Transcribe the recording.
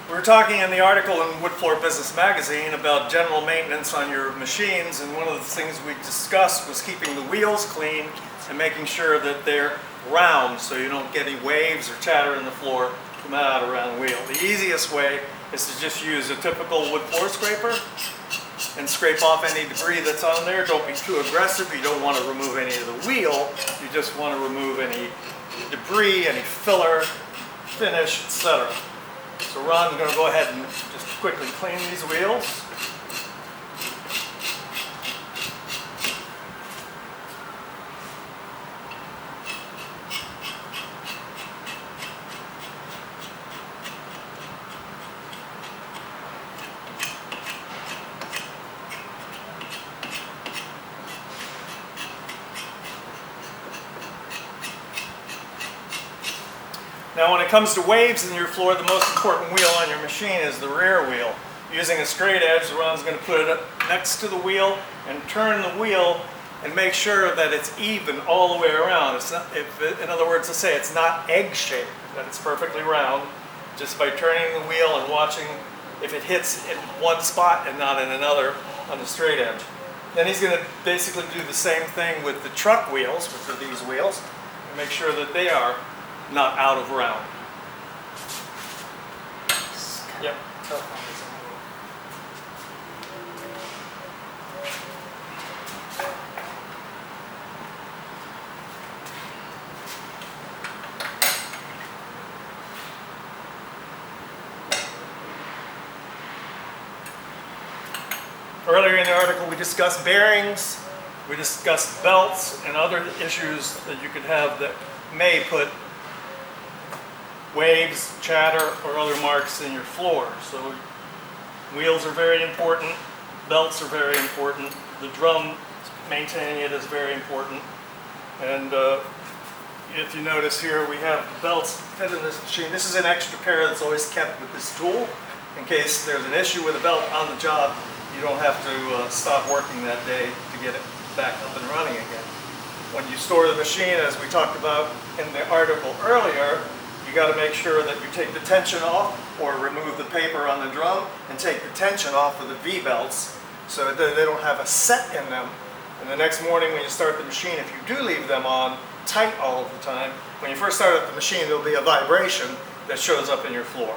We were talking in the article in Wood Floor Business Magazine about general maintenance on your machines, and one of the things we discussed was keeping the wheels clean and making sure that they're round so you don't get any waves or chatter in the floor from out around the wheel. The easiest way is to just use a typical wood floor scraper and scrape off any debris that's on there. Don't be too aggressive. You don't want to remove any of the wheel. You just want to remove any debris, any filler, finish, etc. So Ron's going to go ahead and just quickly clean these wheels. Now when it comes to waves in your floor, the most important wheel on your machine is the rear wheel. Using a straight edge, Ron's going to put it up next to the wheel and turn the wheel and make sure that it's even all the way around. It's not, in other words, let's say it's not egg-shaped, that it's perfectly round, just by turning the wheel and watching if it hits in one spot and not in another on the straight edge. Then he's going to basically do the same thing with the truck wheels, which are these wheels, and make sure that they are not out of round. Yep. Earlier in the article we discussed bearings, we discussed belts and other issues that you could have that may put waves, chatter, or other marks in your floor. So wheels are very important, belts are very important, the drum, maintaining it is very important. And if you notice here, we have belts fit in this machine. This is an extra pair that's always kept with this tool. In case there's an issue with a belt on the job, you don't have to stop working that day to get it back up and running again. When you store the machine, as we talked about in the article earlier, you got to make sure that you take the tension off or remove the paper on the drum and take the tension off of the V-belts so that they don't have a set in them. And the next morning when you start the machine, if you do leave them on tight all of the time, when you first start up the machine, there'll be a vibration that shows up in your floor.